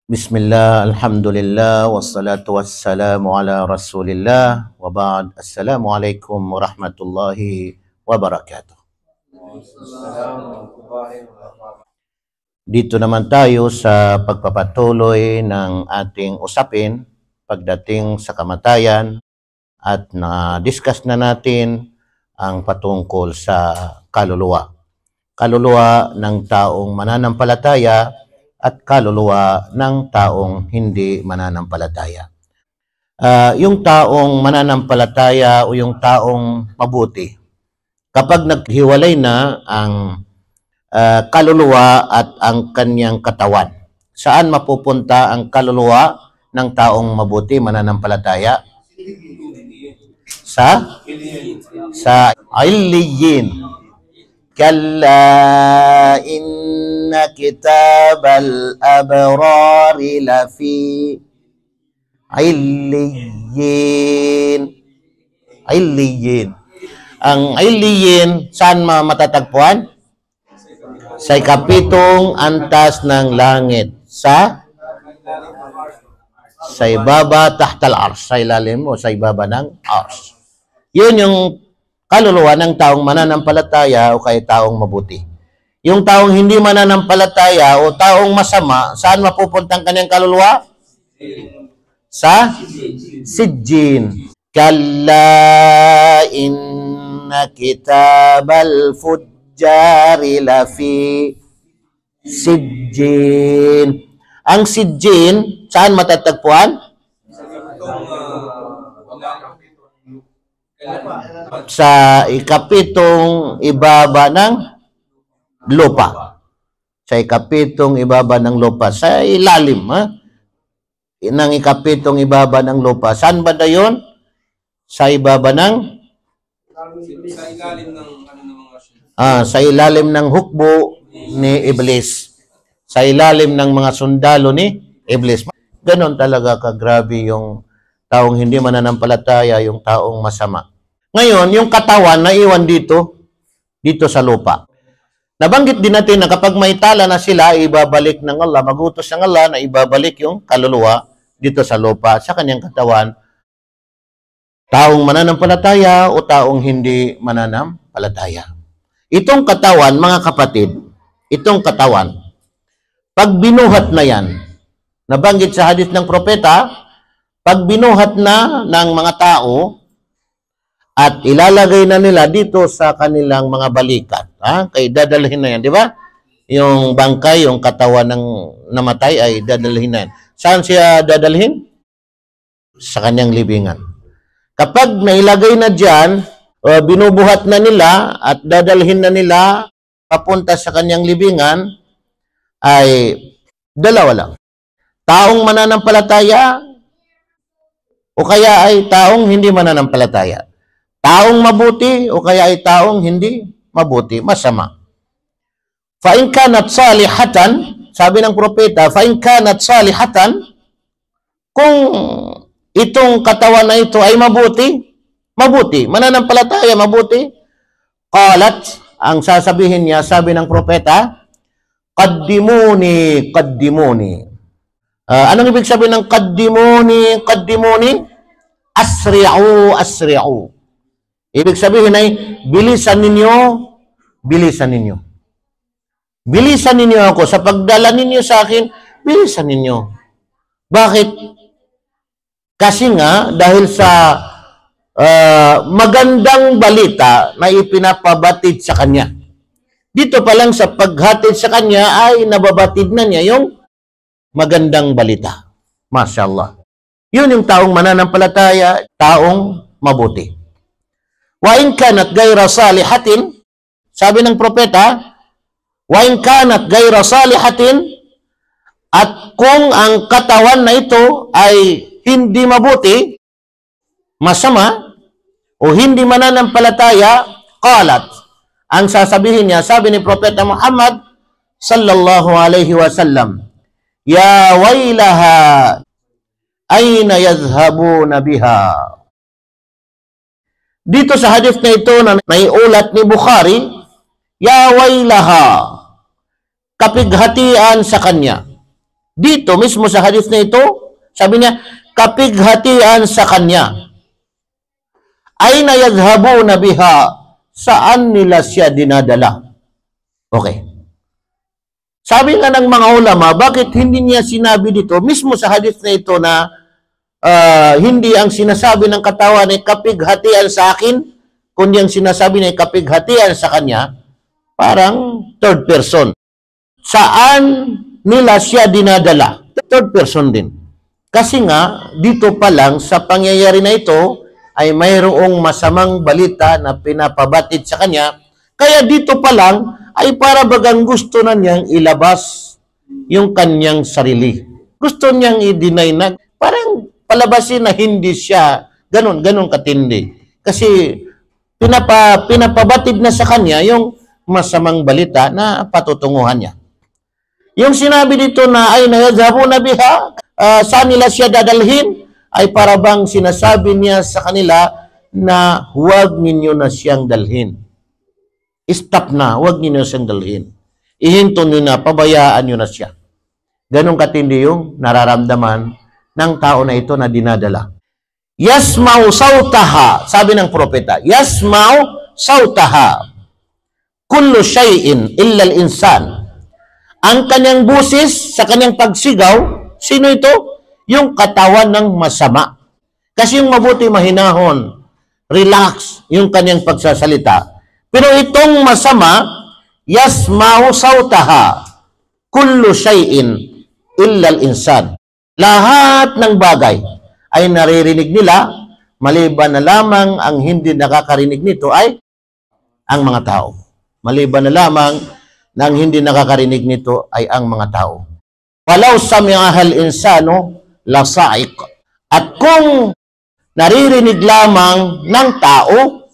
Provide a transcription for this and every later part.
Bismillah, alhamdulillah, wassalatu wassalamu ala rasulillah, wa ba'd. Assalamualaikum warahmatullahi wabarakatuh. Dito naman tayo sa pagpapatuloy ng ating usapin pagdating sa kamatayan at na-discuss na natin ang patungkol sa kaluluwa. Kaluluwa ng taong mananampalataya at kaluluwa ng taong hindi mananampalataya. Yung taong mananampalataya o yung taong mabuti, kapag naghiwalay na ang kaluluwa at ang kanyang katawan, saan mapupunta ang kaluluwa ng taong mabuti, mananampalataya? Sa Illiyin. Kalla inna kitabal abrari lafi Illiyin. Illiyin. Ang Illiyin, saan matatagpuan? Sa ikapitong antas ng langit. Sa ibaba tahtal ars. Sa ilalim o sa ibaba ng ars. Yun yung kaluluwa ng taong mananampalataya o kay taong mabuti. Yung taong hindi mananampalataya o taong masama, saan mapupunta ang kanyang kaluluwa? Sa Sijjin. Kalla inna kitabal fujjari lafi Sijjin. Ang Sijjin, saan matatagpuan? Sa ikapitong ibaba ng lupa. Sa ikapitong ibaba ng lupa. Sa ilalim, ng ikapitong ibaba ng lupa. Saan ba na yun? Sa ibaba ng? Sa ilalim ng hukbo ni Iblis. Sa ilalim ng mga sundalo ni Iblis. Ganon talaga kagrabe yung taong hindi mananampalataya, yung taong masama. Ngayon, yung katawan na iwan dito sa lupa. Nabanggit din natin na kapag may tala na sila, ibabalik ng Allah, magutos ng Allah na ibabalik yung kaluluwa dito sa lupa, sa kanyang katawan. Taong mananampalataya o taong hindi mananampalataya. Itong katawan, mga kapatid, itong katawan, pag binuhat na yan, nabanggit sa hadith ng propeta, pag binuhat na ng mga tao at ilalagay na nila dito sa kanilang mga balikat, kaya dadalhin na yan, di ba? Yung bangkay, yung katawan ng namatay ay dadalhin na yan. Saan siya dadalhin? Sa kanyang libingan. Kapag nailagay na dyan, binubuhat na nila at dadalhin na nila papunta sa kanyang libingan, ay dalawa lang. Taong mananampalataya o kaya ay taong hindi mananampalataya. Taong mabuti o kaya ay taong hindi mabuti, masama. Fa in kanat salihatan, sabi ng propeta, fa in kanat salihatan, kung itong katawan na ito ay mabuti, mananampalataya, mabuti, qalat, ang sasabihin niya, sabi ng propeta, qaddimuni. Anong ibig sabihin ng qaddimuni? Asri'u. Ibig sabihin ay, bilisan ninyo. Bilisan ninyo ako. Sa pagdala ninyo sa akin, bilisan ninyo. Bakit? Kasi nga, dahil sa magandang balita na ipinapabatid sa kanya. Dito pa lang sa paghatid sa kanya ay nababatid na niya yung magandang balita. Masyaallah. Yun yung taong mananampalataya, taong mabuti. Wa in kanat gayra salihatin, sabi ng propeta, wa in kanat gayra salihatin, at kung ang katawan na ito ay hindi mabuti, masama, o hindi mananampalataya, qalat, ang sasabihin niya, sabi ni Propeta Muhammad sallallahu alaihi wasallam, ya waylaha, ayna yadhhabuna biha. Dito sa hadith na ito na naiulat ni Bukhari, ya waylaha, kapighatian sa kanya. Dito mismo sa hadith na ito, sabi niya, kapighatian sa kanya. Aina yadhhabuna biha, saan nila siya dinadala? Okay. Sabi nga ng mga ulama, bakit hindi niya sinabi dito, mismo sa hadith na ito na hindi ang sinasabi ng katawan ay kapighatian sa akin, kundi ang sinasabi niya ay kapighatian sa kanya, parang third person. Saan nila siya dinadala? Third person din. Kasi nga, dito pa lang sa pangyayari na ito, ay mayroong masamang balita na pinapabatid sa kanya. Kaya dito pa lang, ay para bagang gusto na niyang ilabas yung kanyang sarili. Gusto niyang i-deny na, parang palabasin na hindi siya ganun katindi. Kasi pinapabatid na sa kanya yung masamang balita na patutunguhan niya. Yung sinabi dito na ay nayadhabuna biha, saan nila siya dadalhin, ay para bang sinasabi niya sa kanila na huwag ninyo na siyang dalhin. Stop na, huwag ninyo siyang dalhin. Ihinto nyo na, pabayaan nyo na siya. Ganun katindi yung nararamdaman ng tao na ito na dinadala. Yasma'u sawtaha, sabi ng propeta, yasma'u sawtaha, kullu shay'in illa al-insan. Ang kanyang busis sa kanyang pagsigaw, sino ito? Yung katawan ng masama. Kasi yung mabuti mahinahon, relax yung kanyang pagsasalita. Pero itong masama, yasma'u sawtaha, kullu shay'in illa al-insan. Lahat ng bagay ay naririnig nila, maliban na lamang ang hindi nakakarinig nito ay ang mga tao. Maliban na lamang na ang hindi nakakarinig nito ay ang mga tao. Walau sami'ahal insano la sa'iq. At kung naririnig lamang ng tao,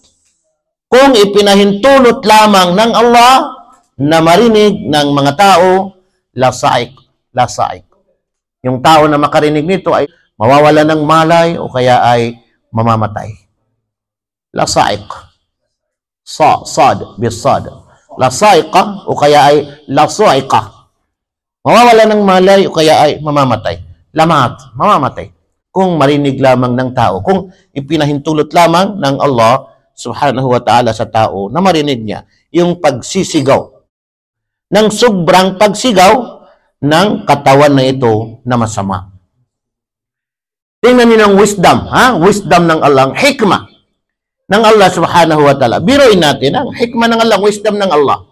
kung ipinahintulot lamang ng Allah na marinig ng mga tao, la sa'iq, la sa'iq. Yung tao na makarinig nito ay mawawala ng malay o kaya ay mamamatay. La sa'iq. Sad, bisad. La sa'iqa o kaya ay la sa'iqa. Mawawala ng malay o kaya ay mamamatay. Lamat, mamamatay. Kung marinig lamang ng tao, kung ipinahintulot lamang ng Allah subhanahu wa ta'ala sa tao na marinig niya yung pagsisigaw ng sobrang pagsigaw ng katawan na ito na masama. Tingnan niyo ng wisdom, wisdom ng Allah, hikmah ng Allah subhanahu wa ta'ala. Biruin natin ang hikmah ng Allah, wisdom ng Allah.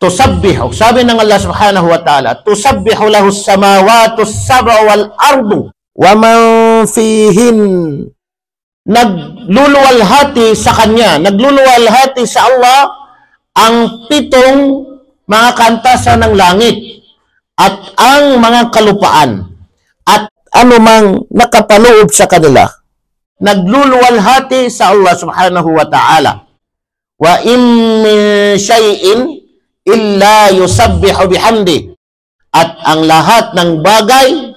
Tusabbihu, sabi ng Allah subhanahu wa ta'ala, tusabbihu lahu as-samawati as-sab'u wal ardu wa man fihin. Nagluluwalhati sa kanya, nagluluwalhati sa Allah ang 7 mga kantasan ng langit at ang mga kalupaan at anumang nakapaloob sa kanila. Nagluluwalhati sa Allah subhanahu wa ta'ala. Wa in min shay'in illa yusabbihu bihamdi. At ang lahat ng bagay,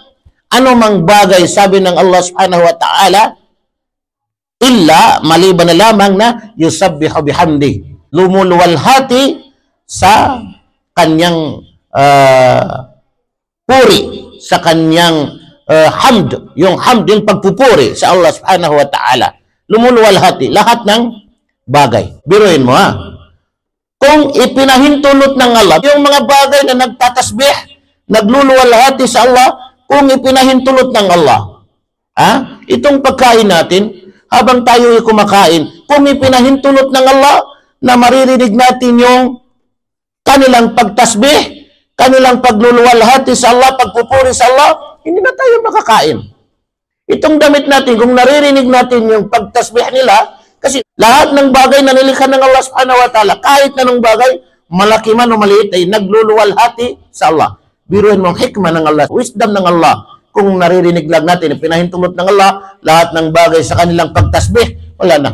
anumang bagay, sabi ng Allah subhanahu wa ta'ala, illa, maliban na lamang na yusabbihu bihamdi. Lumuluwalhati sa kanyang puri, sa kanyang hamd, yung hamd, yung pagpupuri sa Allah subhanahu wa ta'ala. Lumuluwalhati, lahat ng bagay. Biruin mo kung ipinahintulot ng Allah, yung mga bagay na nagtatasbih, nagluluwalhati sa Allah, kung ipinahintulot ng Allah. Itong pagkain natin, habang tayo ay kumakain, kung ipinahintulot ng Allah, na maririnig natin yung kanilang pagtasbih, kanilang pagluluwalhati sa Allah, pagpupuri sa Allah, hindi na tayo makakain. Itong damit natin, kung naririnig natin yung pagtasbih nila, kasi lahat ng bagay na nilikha ng Allah subhanahu wa ta'ala, kahit na ng bagay, malaki man o maliit, ay nagluluwalhati sa Allah. Biruin mo ang hikmah ng Allah, wisdom ng Allah. Kung naririnig lang natin, pinahintulot ng Allah, lahat ng bagay sa kanilang pagtasbih, wala na.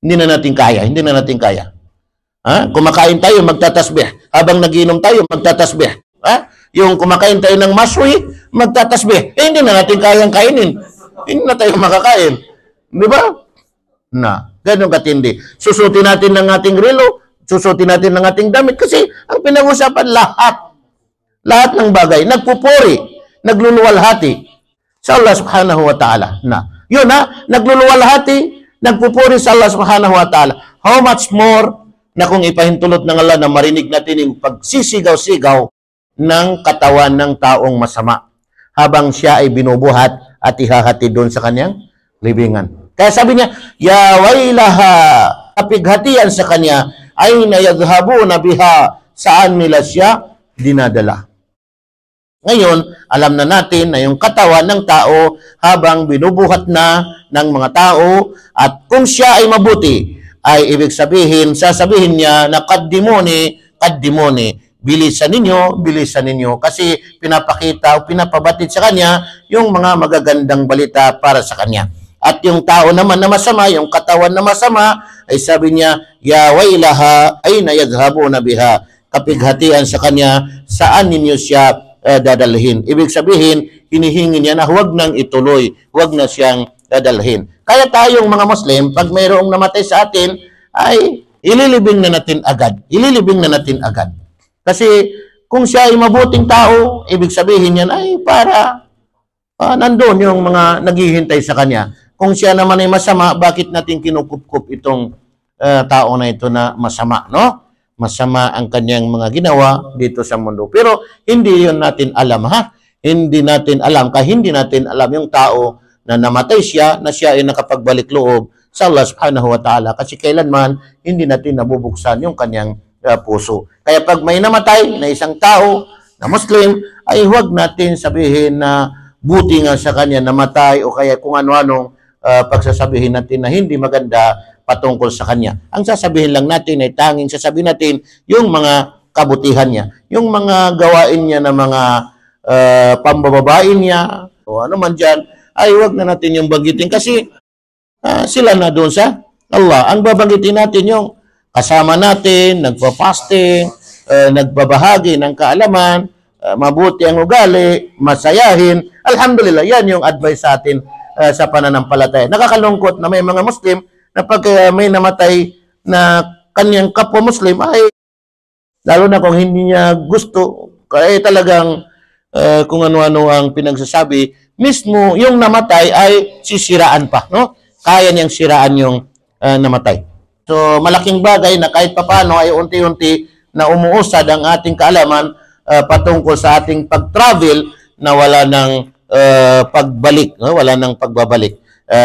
Hindi na natin kaya, hindi na natin kaya. Kumakain tayo, magtatasbih. Habang nagiinom tayo, magtatasbih. Yung kumakain tayo ng maswi, magtatasbih. Hindi na natin kayang kainin. Hindi na tayo makakain. Di ba? Ganun katindi. Susutin natin ng ating relo, susutin natin ng ating damit kasi ang pinag-usapan lahat ng bagay, nagpupuri, nagluluwalhati sa Allah subhanahu wa ta'ala. Yun nagluluwalhati, nagpupuri sa Allah subhanahu wa ta'ala. How much more na kung ipahintulot ng Allah na marinig natin yung pagsisigaw-sigaw ng katawan ng taong masama habang siya ay binubuhat at ihahati doon sa kanyang libingan. Kaya sabi niya, ya wailaha, kapighatian sa kanya, ay nayadhabuna biha, saan nila siya dinadala. Ngayon, alam na natin na yung katawan ng tao habang binubuhat na ng mga tao at kung siya ay mabuti, ay ibig sabihin, sasabihin niya na kaddimoni, bilisan ninyo kasi pinapakita o pinapabatid sa kanya yung mga magagandang balita para sa kanya. At yung tao naman na masama, yung katawan na masama, ay sabi niya, ya wailaha, ay nayadhabuna biha, kapighatian sa kanya, saan ninyo siya dadalhin. Ibig sabihin, hinihingi niya na huwag nang ituloy, huwag na siyang dadalhin. Kaya tayong mga Muslim, pag mayroong namatay sa atin, ay ililibing na natin agad. Kasi kung siya ay mabuting tao, ibig sabihin yan ay para nandun yung mga naghihintay sa kanya. Kung siya naman ay masama, bakit natin kinukup-kup itong tao na ito na masama, no? Masama ang kanyang mga ginawa dito sa mundo. Pero hindi yun natin alam, Hindi natin alam, hindi natin alam yung tao na namatay siya, na siya ay nakapagbalik loob sa Allah subhanahu wa ta'ala. Kasi kailanman, hindi natin nabubuksan yung kanyang puso. Kaya pag may namatay na isang tao na Muslim, ay huwag natin sabihin na buti nga sa kanya namatay o kaya kung ano-anong pagsasabihin natin na hindi maganda patungkol sa kanya. Ang sasabihin lang natin ay tanging sasabihin natin yung mga kabutihan niya, yung mga gawain niya na mga pambababain niya o ano man dyan, ay huwag na natin yung banggitin kasi sila na doon sa Allah. Ang babanggitin natin yung kasama natin, nagpa-fasting, nagbabahagi ng kaalaman, mabuti ang ugali, masayahin. Alhamdulillah, yan yung advice sa atin sa pananampalataya. Nakakalungkot na may mga Muslim na pag may namatay na kanyang kapwa Muslim ay lalo na kung hindi niya gusto, kaya talagang kung ano-ano ang pinagsasabi, mismo yung namatay ay sisiraan pa, no? Kaya niyang siraan yung namatay. So malaking bagay na kahit papano ay unti-unti na umuusad ang ating kaalaman patungkol sa ating pag-travel na wala ng pagbalik, no? Wala ng pagbabalik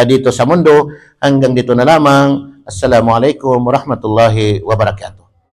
dito sa mundo. Hanggang dito na lamang. Assalamualaikum warahmatullahi wabarakatuh.